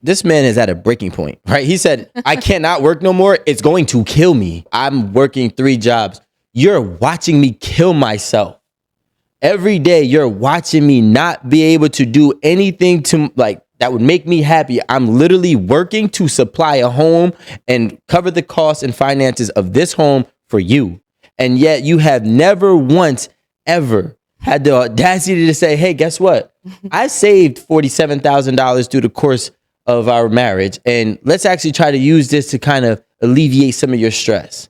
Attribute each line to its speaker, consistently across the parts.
Speaker 1: this man is at a breaking point, right? He said, I cannot work no more. It's going to kill me. I'm working 3 jobs. You're watching me kill myself. Every day you're watching me not be able to do anything to like that would make me happy. I'm literally working to supply a home and cover the costs and finances of this home for you. And yet you have never once ever had the audacity to say, hey, guess what? I saved $47,000 through the course of our marriage. And let's actually try to use this to kind of alleviate some of your stress.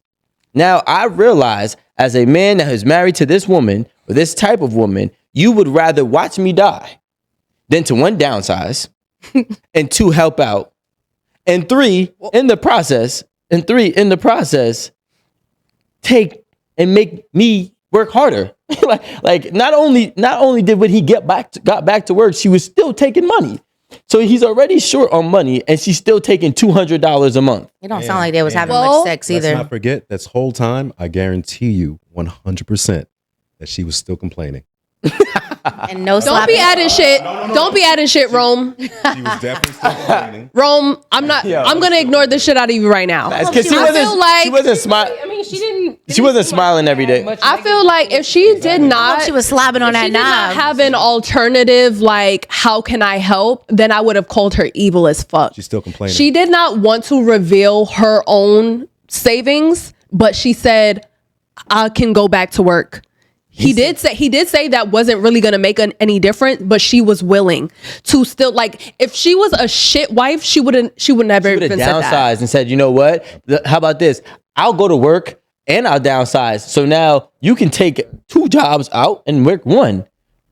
Speaker 1: Now, I realize as a man that is married to this woman or this type of woman, you would rather watch me die than to 1, downsize, and 2, help out, and 3, in the process, take and make me work harder. like not only did when he got back to work, she was still taking money. So he's already short on money, and she's still taking $200 a month.
Speaker 2: It don't sound like they was having much sex either.
Speaker 3: Let's not forget, this whole time, I guarantee you 100% that she was still complaining.
Speaker 2: And no
Speaker 4: Don't
Speaker 2: sloppy.
Speaker 4: be adding shit. Don't be adding shit, Rome.
Speaker 3: She was definitely still complaining.
Speaker 4: Rome, I'm gonna ignore the shit out of you right now.
Speaker 1: Because she wasn't smiling.
Speaker 4: I mean, she didn't.
Speaker 1: She wasn't smiling every day.
Speaker 4: I feel like if she did not,
Speaker 2: She was slobbing on
Speaker 4: if
Speaker 2: that
Speaker 4: she did not
Speaker 2: knob.
Speaker 4: have an alternative, like how can I help? Then I would have called her evil as fuck.
Speaker 3: She's still complaining.
Speaker 4: She did not want to reveal her own savings, but she said, "I can go back to work." He did say that wasn't really going to make any difference, but she was willing to still, like, if she was a shit wife, she would never even said that.
Speaker 1: Downsized and said, you know what? How about this? I'll go to work and I'll downsize. So now you can take 2 jobs out and work 1.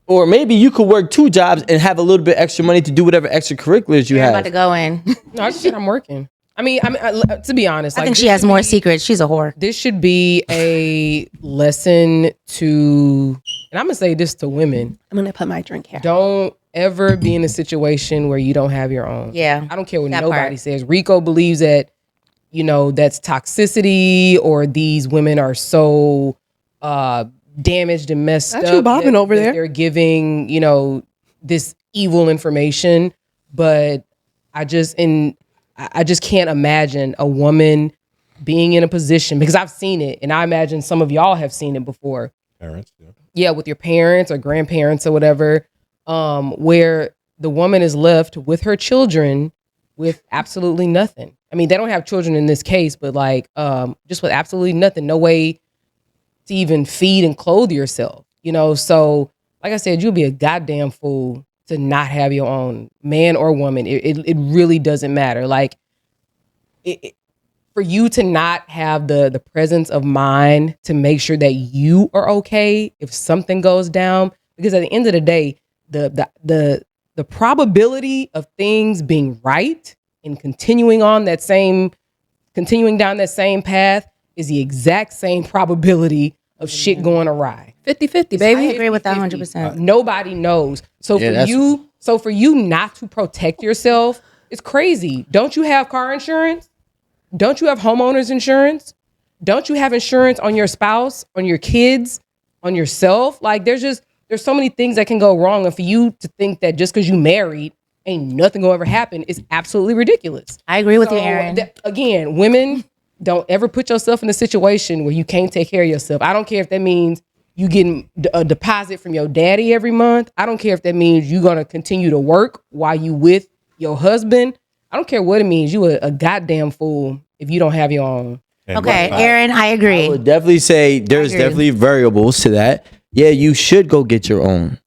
Speaker 1: Or maybe you could work 2 jobs and have a little bit extra money to do whatever extracurriculars you
Speaker 2: You're
Speaker 1: have.
Speaker 2: about to go in.
Speaker 5: No, I just said I'm working. I mean, to be honest,
Speaker 2: I think she has more secrets. She's a whore.
Speaker 5: This should be a lesson to, and I'm gonna say this to women:
Speaker 4: I'm gonna put my drink here.
Speaker 5: don't ever be in a situation where you don't have your own.
Speaker 2: Yeah,
Speaker 5: I don't care what
Speaker 2: that
Speaker 5: nobody
Speaker 2: part.
Speaker 5: says. Rico believes that, that's toxicity, or these women are so damaged and messed
Speaker 4: Not
Speaker 5: up.
Speaker 4: you bobbing over
Speaker 5: that
Speaker 4: there.
Speaker 5: They're giving, this evil information. But I just can't imagine a woman being in a position, because I've seen it, and I imagine some of y'all have seen it before.
Speaker 3: Parents, yeah.
Speaker 5: Yeah, with your parents or grandparents or whatever, where the woman is left with her children with absolutely nothing. I mean, they don't have children in this case, but just with absolutely nothing, no way to even feed and clothe yourself, So, like I said, you'll be a goddamn fool to not have your own, man or woman. It really doesn't matter. For you to not have the presence of mind to make sure that you are okay if something goes down, because at the end of the day, the probability of things being right and continuing down that same path is the exact same probability of shit going awry.
Speaker 4: 50-50,
Speaker 2: I
Speaker 4: baby.
Speaker 2: agree with that 100%.
Speaker 5: Nobody knows. So for you not to protect yourself, it's crazy. Don't you have car insurance? Don't you have homeowners insurance? Don't you have insurance on your spouse, on your kids, on yourself? Like there's so many things that can go wrong. And for you to think that just because you married, ain't nothing gonna ever happen is absolutely ridiculous.
Speaker 2: I agree with you, Aaron.
Speaker 5: Again, women, don't ever put yourself in a situation where you can't take care of yourself. I don't care if that means you getting a deposit from your daddy every month. I don't care if that means you're gonna continue to work while you with your husband. I don't care what it means. You a goddamn fool if you don't have your own.
Speaker 2: Okay, Aaron, I agree.
Speaker 1: I would definitely say there's definitely variables to that. Yeah, you should go get your own,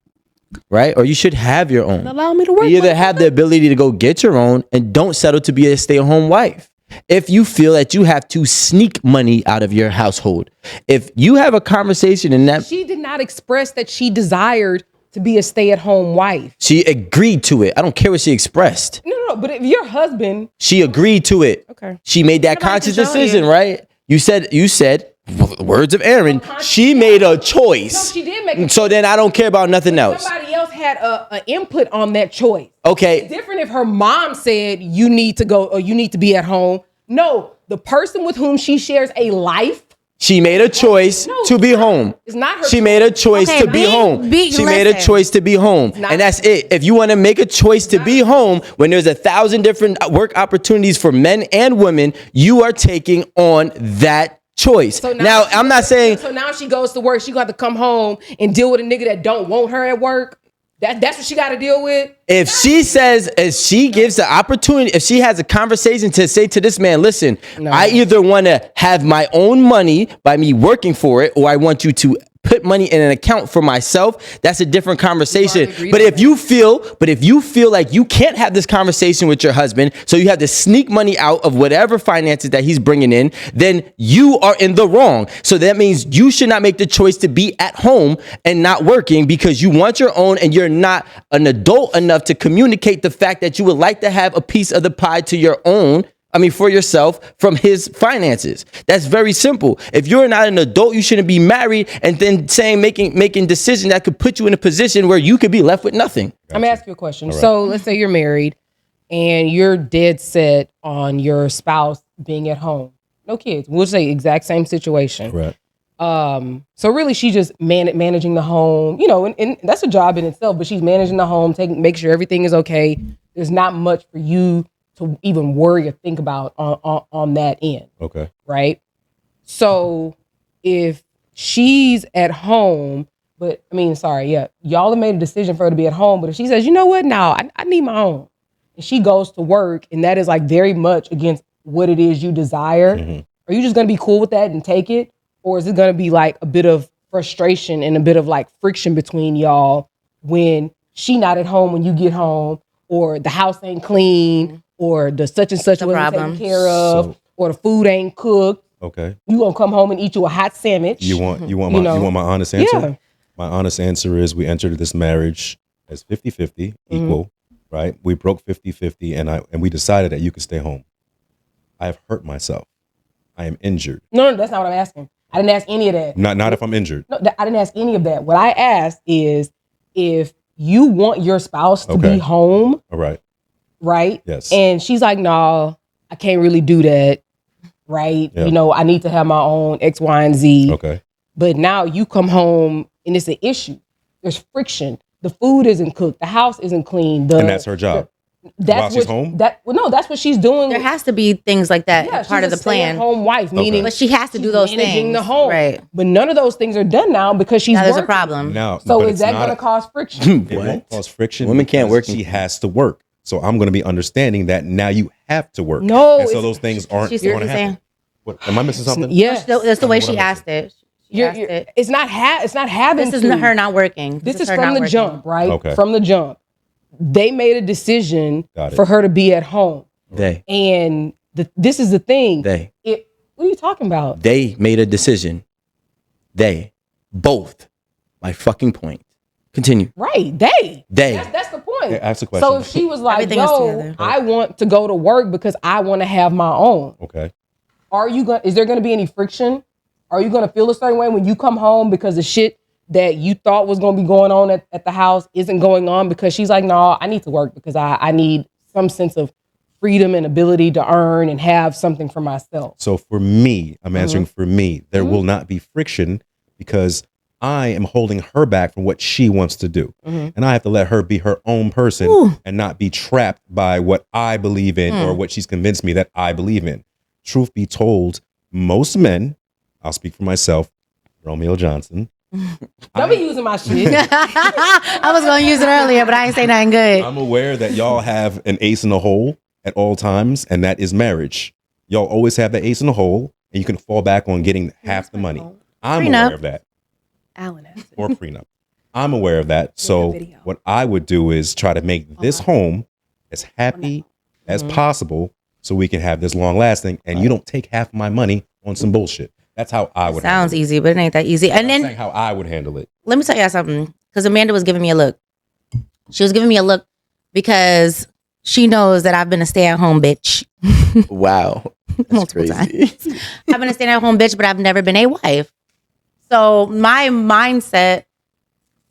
Speaker 1: right? Or you should have your own.
Speaker 4: Allow me to work.
Speaker 1: You either have the ability to go get your own and don't settle to be a stay-at-home wife. If you feel that you have to sneak money out of your household, if you have a conversation and that
Speaker 5: She did not express that she desired to be a stay-at-home wife.
Speaker 1: she agreed to it. I don't care what she expressed.
Speaker 5: No, but if your husband,
Speaker 1: She agreed to it.
Speaker 5: Okay.
Speaker 1: She made that
Speaker 5: Nobody
Speaker 1: conscious
Speaker 5: can tell
Speaker 1: decision,
Speaker 5: you.
Speaker 1: right? You said words of Aaron. She made a choice.
Speaker 5: No, she did make a
Speaker 1: So then I don't care about nothing else.
Speaker 5: somebody else had an input on that choice.
Speaker 1: Okay.
Speaker 5: It's different if her mom said you need to go or you need to be at home. No, the person with whom she shares a life
Speaker 1: She made a choice to be home.
Speaker 5: It's not her
Speaker 1: She made a choice
Speaker 2: Okay,
Speaker 1: to be home. She made a
Speaker 2: listen.
Speaker 1: choice to be home.
Speaker 5: not-
Speaker 1: And that's it. If you want to make a choice to be home when there's 1,000 different work opportunities for men and women, you are taking on that choice.
Speaker 5: So
Speaker 1: now I'm not saying
Speaker 5: So now she goes to work. She got to come home and deal with a nigga that don't want her at work. That's what she got to deal with.
Speaker 1: if she gives the opportunity, if she has a conversation to say to this man, listen, I either want to have my own money by me working for it, or I want you to put money in an account for myself, that's a different conversation.
Speaker 5: agreed
Speaker 1: But
Speaker 5: on
Speaker 1: if you feel like you can't have this conversation with your husband, so you have to sneak money out of whatever finances that he's bringing in, then you are in the wrong. So that means you should not make the choice to be at home and not working because you want your own and you're not an adult enough to communicate the fact that you would like to have a piece of the pie to your own. For yourself from his finances. That's very simple. If you're not an adult, you shouldn't be married and then making decisions that could put you in a position where you could be left with nothing.
Speaker 5: I'm gonna ask you a question. So let's say you're married and you're dead set on your spouse being at home, no kids. We'll say exact same situation.
Speaker 3: Right.
Speaker 5: So really, she's just managing the home. And that's a job in itself. But she's managing the home, make sure everything is okay. There's not much for you to even worry or think about on that end.
Speaker 3: Okay.
Speaker 5: Right? So if she's at home, y'all have made a decision for her to be at home, but if she says, you know what, now I need my own, and she goes to work, and that is like very much against what it is you desire, are you just gonna be cool with that and take it? Or is it gonna be like a bit of frustration and a bit of like friction between y'all when she not at home when you get home, or the house ain't clean, or the such and such wasn't
Speaker 2: problem.
Speaker 5: taken care of, or the food ain't cooked?
Speaker 3: Okay.
Speaker 5: You gonna come home and eat you a hot sandwich?
Speaker 3: You want my honest answer?
Speaker 5: Yeah.
Speaker 3: My honest answer is we entered this marriage as 50-50, equal, right? We broke 50-50 and we decided that you could stay home. I have hurt myself. I am injured.
Speaker 5: No, that's not what I'm asking. I didn't ask any of that.
Speaker 3: Not if I'm injured.
Speaker 5: No, I didn't ask any of that. What I asked is if you want your spouse to be home,
Speaker 3: All right.
Speaker 5: right?
Speaker 3: Yes.
Speaker 5: And she's like, no, I can't really do that, right?
Speaker 3: Yeah.
Speaker 5: I need to have my own X, Y, and Z.
Speaker 3: Okay.
Speaker 5: But now you come home and it's an issue. There's friction. The food isn't cooked. The house isn't clean.
Speaker 3: And that's her job. While she's home?
Speaker 5: That's what she's doing.
Speaker 2: There has to be things like that
Speaker 5: Yeah,
Speaker 2: part of the
Speaker 5: she's a
Speaker 2: plan.
Speaker 5: stay-at-home wife, meaning
Speaker 2: But she has to
Speaker 5: she's
Speaker 2: do those
Speaker 5: managing
Speaker 2: things.
Speaker 5: the home.
Speaker 2: Right.
Speaker 5: But none of those things are done now because she's
Speaker 2: Now there's a
Speaker 5: working.
Speaker 2: problem.
Speaker 3: Now,
Speaker 5: So
Speaker 3: but
Speaker 5: is
Speaker 3: it's
Speaker 5: that
Speaker 3: not
Speaker 5: going to cause friction?
Speaker 3: It won't cause friction.
Speaker 1: Women can't
Speaker 3: because
Speaker 1: work.
Speaker 3: She has to work. So I'm going to be understanding that now you have to work.
Speaker 5: No,
Speaker 3: And so
Speaker 5: it's-
Speaker 3: those things aren't
Speaker 2: She's
Speaker 3: going to
Speaker 2: saying-
Speaker 3: happen. What, am I missing something?
Speaker 5: Yes.
Speaker 2: That's the way
Speaker 3: What
Speaker 2: she
Speaker 3: am I
Speaker 2: asked it. She asked it.
Speaker 5: It's not having
Speaker 2: This is
Speaker 5: to.
Speaker 2: her not working.
Speaker 5: This is
Speaker 2: her
Speaker 5: from
Speaker 2: not
Speaker 5: the
Speaker 2: working.
Speaker 5: jump, right?
Speaker 3: Okay.
Speaker 5: From the jump. They made a decision
Speaker 3: Got it.
Speaker 5: for her to be at home.
Speaker 1: They
Speaker 5: And this is the thing.
Speaker 1: They
Speaker 5: What are you talking about?
Speaker 1: made a decision. They both. My fucking point. Continue.
Speaker 5: Right. They.
Speaker 1: They.
Speaker 5: That's the point.
Speaker 3: Yeah, ask the question.
Speaker 5: So if she was like,
Speaker 2: Everything is
Speaker 5: yo,
Speaker 2: together.
Speaker 5: I want to go to work because I want to have my own.
Speaker 3: Okay.
Speaker 5: Is there going to be any friction? Are you going to feel a certain way when you come home because the shit that you thought was going to be going on at the house isn't going on because she's like, no, I need to work because I need some sense of freedom and ability to earn and have something for myself.
Speaker 3: So for me, I'm answering for me, there will not be friction because I am holding her back from what she wants to do. And I have to let her be her own person and not be trapped by what I believe in or what she's convinced me that I believe in. Truth be told, most men, I'll speak for myself, Romeo Johnson.
Speaker 5: Don't be using my shit.
Speaker 2: I was going to use it earlier, but I ain't say nothing good.
Speaker 3: I'm aware that y'all have an ace in the hole at all times, and that is marriage. Y'all always have the ace in the hole, and you can fall back on getting half the money. I'm
Speaker 2: Prenup.
Speaker 3: aware of that.
Speaker 4: Alan has it.
Speaker 3: Or prenup. I'm aware of that. So
Speaker 4: video.
Speaker 3: what I would do is try to make this home as happy as possible so we can have this long lasting, and you don't take half my money on some bullshit. That's how I would
Speaker 2: Sounds
Speaker 3: handle
Speaker 2: easy, but it ain't that easy. And
Speaker 3: it. I'm
Speaker 2: then
Speaker 3: saying how I would handle it.
Speaker 2: let me tell you something, because Amanda was giving me a look. She was giving me a look because she knows that I've been a stay-at-home bitch
Speaker 1: Wow. That's
Speaker 2: multiple
Speaker 1: crazy.
Speaker 2: times. I've been a stay-at-home bitch, but I've never been a wife. So my mindset,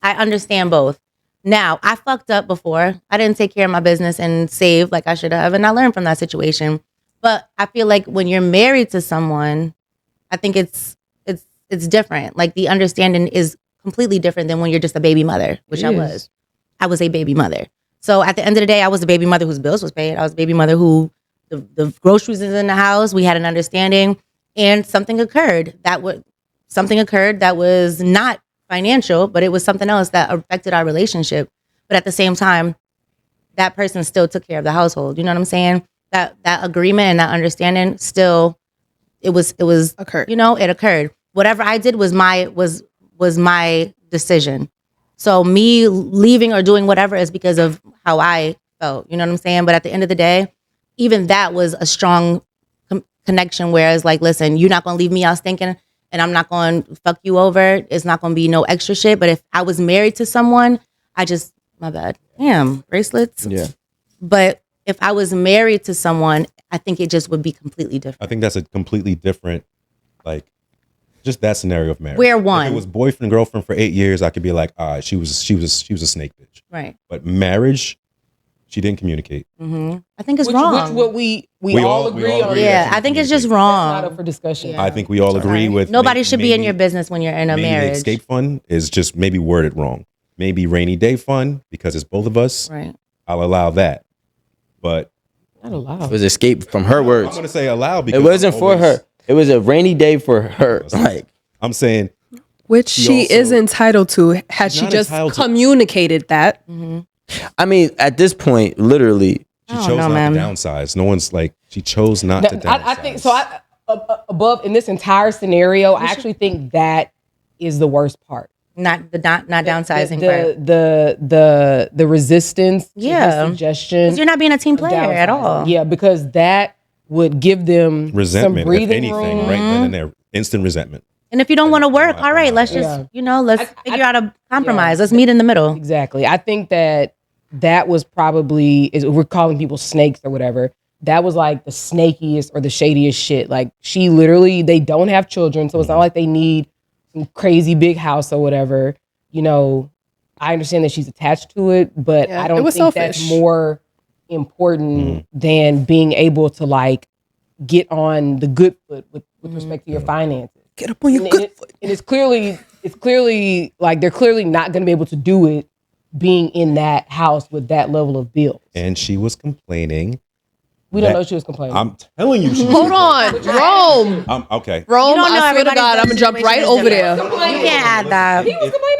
Speaker 2: I understand both. Now, I fucked up before. I didn't take care of my business and save like I should have, and I learned from that situation. But I feel like when you're married to someone, I think it's it's different. Like the understanding is completely different than when you're just a baby mother, which I was. I was a baby mother. So at the end of the day, I was a baby mother whose bills was paid. I was a baby mother who the groceries is in the house. We had an understanding, and something occurred that was not financial, but it was something else that affected our relationship. But at the same time, that person still took care of the household. You know what I'm saying? That agreement and that understanding still, it was
Speaker 4: Occurred.
Speaker 2: You know, it occurred. Whatever I did was my decision. So me leaving or doing whatever is because of how I felt. You know what I'm saying? But at the end of the day, even that was a strong connection. Whereas, like, listen, you're not gonna leave me out stinking, and I'm not gonna fuck you over. It's not gonna be no extra shit. But if I was married to someone, my bad. Damn, bracelets.
Speaker 1: Yeah.
Speaker 2: But if I was married to someone, I think it just would be completely different.
Speaker 3: I think that's a completely different, like, just that scenario of marriage.
Speaker 2: We're one.
Speaker 3: If it was boyfriend and girlfriend for 8 years, I could be like, she was a snake bitch.
Speaker 2: Right.
Speaker 3: But marriage, she didn't communicate.
Speaker 2: Mm-hmm. I think it's wrong.
Speaker 5: Which what we all agree on.
Speaker 2: Yeah, I think it's just wrong.
Speaker 5: That's not up for discussion.
Speaker 3: I think we all agree with
Speaker 2: Nobody should be in your business when you're in a
Speaker 3: maybe
Speaker 2: marriage.
Speaker 3: The escape fund is just maybe worded wrong. Maybe rainy day fund because it's both of us.
Speaker 2: Right.
Speaker 3: I'll allow that. But
Speaker 5: Not allowed.
Speaker 1: It was escape from her
Speaker 3: I'm
Speaker 1: words.
Speaker 3: going to say allow because
Speaker 1: It wasn't for her. It was a rainy day for her. Like,
Speaker 3: I'm saying
Speaker 4: Which she
Speaker 3: also-
Speaker 4: is entitled to had
Speaker 3: She's
Speaker 4: she
Speaker 3: not
Speaker 4: just
Speaker 3: entitled to-
Speaker 4: communicated that.
Speaker 1: I mean, at this point, literally,
Speaker 3: she chose not to downsize. No one's like, she chose not to downsize.
Speaker 5: I think so. Above in this entire scenario, I actually think that is the worst part.
Speaker 2: Not downsizing part.
Speaker 5: The resistance to the suggestion.
Speaker 2: Because you're not being a team player at all.
Speaker 5: Yeah, because that would give them
Speaker 3: resentment,
Speaker 5: some breathing
Speaker 3: if anything,
Speaker 5: room.
Speaker 3: right then and there. Instant resentment.
Speaker 2: And if you don't want to work, all right, let's just, let's figure out a compromise. Let's meet in the middle.
Speaker 5: Exactly. I think that was probably, we're calling people snakes or whatever. That was like the snakiest or the shadiest shit. Like she literally, they don't have children. So it's not like they need some crazy big house or whatever. You know, I understand that she's attached to it, but I don't think that's more important than being able to like get on the good foot with respect to your finances.
Speaker 4: Get up on your good foot.
Speaker 5: And it's clearly like they're clearly not going to be able to do it being in that house with that level of bills.
Speaker 3: And she was complaining.
Speaker 5: We don't know she was complaining.
Speaker 3: I'm telling you, she was
Speaker 4: Hold on, Rome.
Speaker 3: okay.
Speaker 4: Rome,
Speaker 2: You don't know
Speaker 4: I swear to
Speaker 2: everybody's
Speaker 4: God, I'm gonna jump
Speaker 2: situation
Speaker 4: right
Speaker 2: is
Speaker 4: over
Speaker 2: different.
Speaker 4: there.
Speaker 2: You can't add that.
Speaker 5: He was complaining